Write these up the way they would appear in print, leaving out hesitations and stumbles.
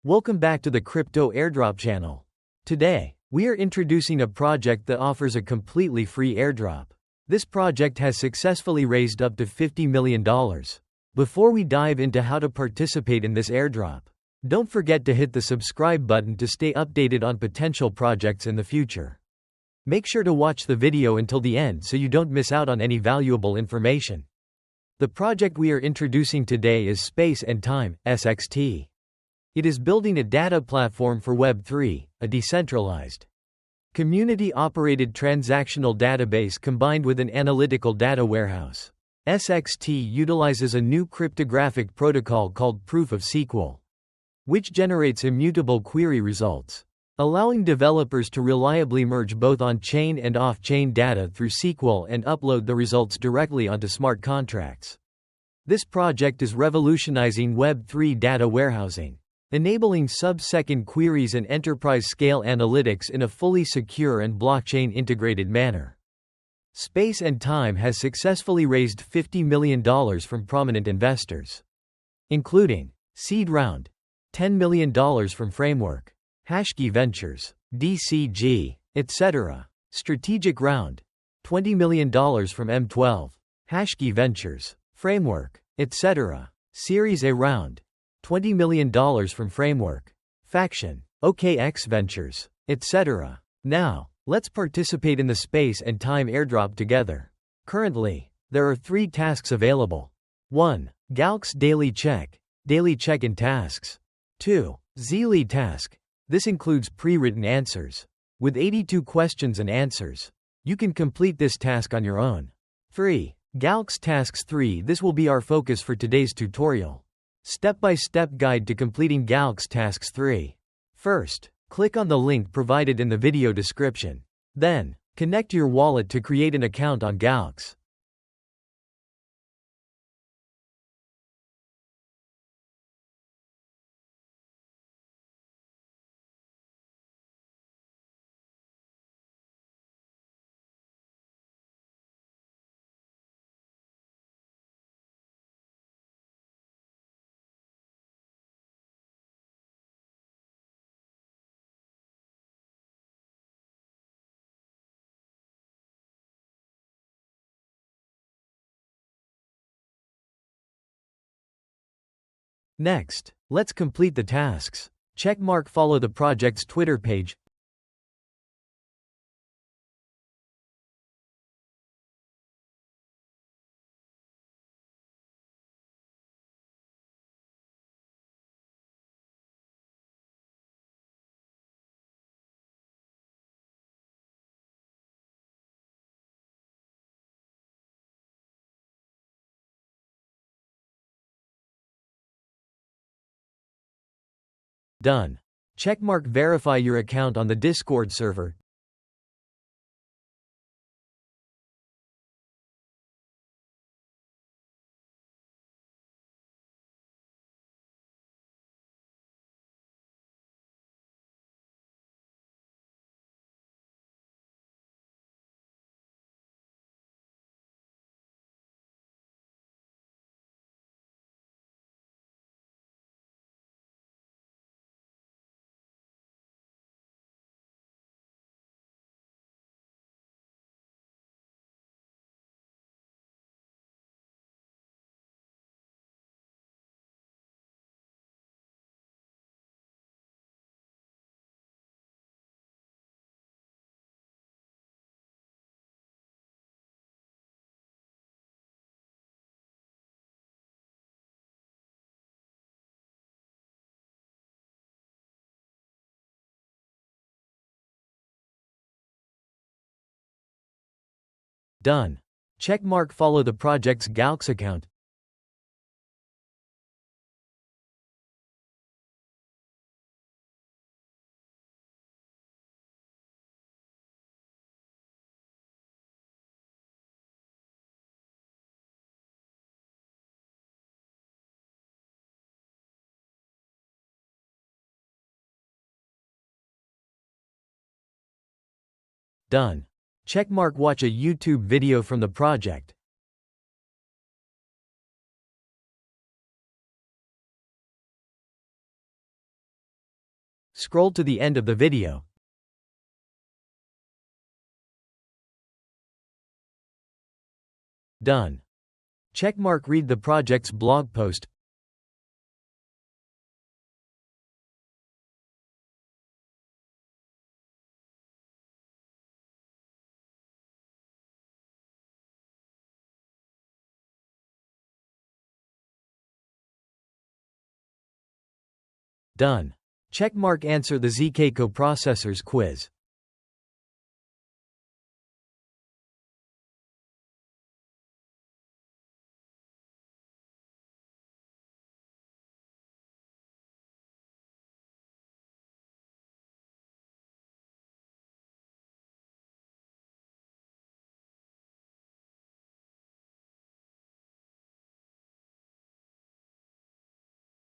Welcome back to the Crypto Airdrop channel. Today, we are introducing a project that offers a completely free airdrop. This project has successfully raised up to $50 million. Before we dive into how to participate in this airdrop, don't forget to hit the subscribe button to stay updated on potential projects in the future. Make sure to watch the video until the end so you don't miss out on any valuable information. The project we are introducing today is Space and Time, SXT. It is building a data platform for Web3, a decentralized, community-operated transactional database combined with an analytical data warehouse. SXT utilizes a new cryptographic protocol called Proof of SQL, which generates immutable query results, allowing developers to reliably merge both on-chain and off-chain data through SQL and upload the results directly onto smart contracts. This project is revolutionizing Web3 data warehousing, enabling sub-second queries and enterprise-scale analytics in a fully secure and blockchain-integrated manner. Space and Time has successfully raised $50 million from prominent investors, including seed round, $10 million from Framework, Hashkey Ventures, DCG, etc. Strategic round, $20 million from M12, Hashkey Ventures, Framework, etc. Series A round, $20 million from Framework, Faction, OKX Ventures, etc. Now, let's participate in the Space and Time airdrop together. Currently, there are 3 tasks available. 1. Galx Daily Check-in tasks. 2. Z-Lead task. This includes pre-written answers, with 82 questions and answers. You can complete this task on your own. 3. Galx Tasks 3. This will be our focus for today's tutorial. Step-by-step guide to completing Galx Tasks 3. First, click on the link provided in the video description. Then, connect your wallet to create an account on Galx. Next, let's complete the tasks. Checkmark follow the project's Twitter page. Done. Checkmark verify your account on the Discord server. Done. Checkmark follow the project's Galx account. Done. Checkmark watch a YouTube video from the project. Scroll to the end of the video. Done. Checkmark. Read the project's blog post. Done. Checkmark. Answer the ZK coprocessors quiz.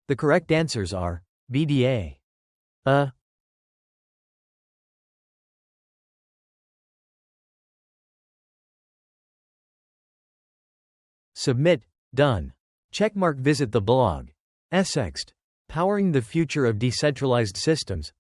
The correct answers are BDA. Submit. Done. Checkmark. Visit the blog. Sext. Powering the future of decentralized systems.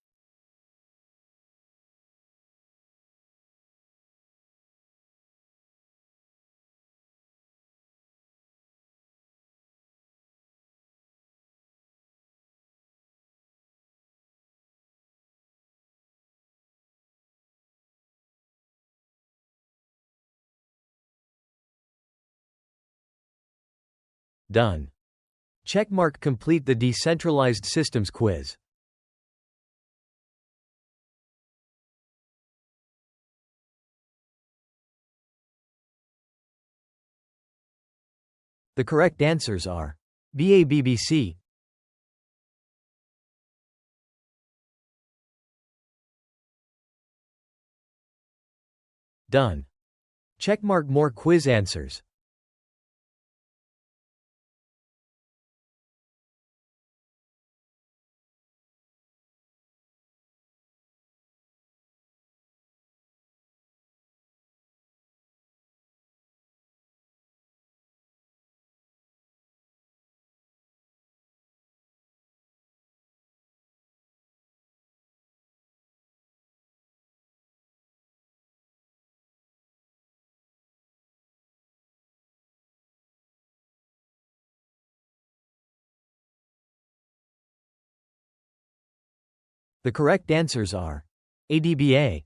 Done. Checkmark. Complete the decentralized systems quiz. The correct answers are BABBC. Done. Checkmark. More quiz answers. The correct answers are ADBA.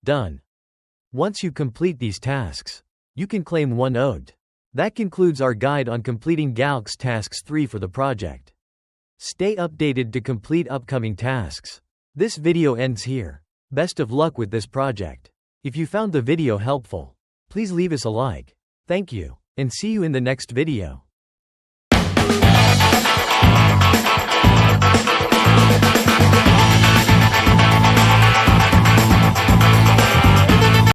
Done. Once you complete these tasks, you can claim 1 ODE. That concludes our guide on completing Galx Tasks 3 for the project. Stay updated to complete upcoming tasks. This video ends here. Best of luck with this project. If you found the video helpful, please leave us a like. Thank you, and see you in the next video.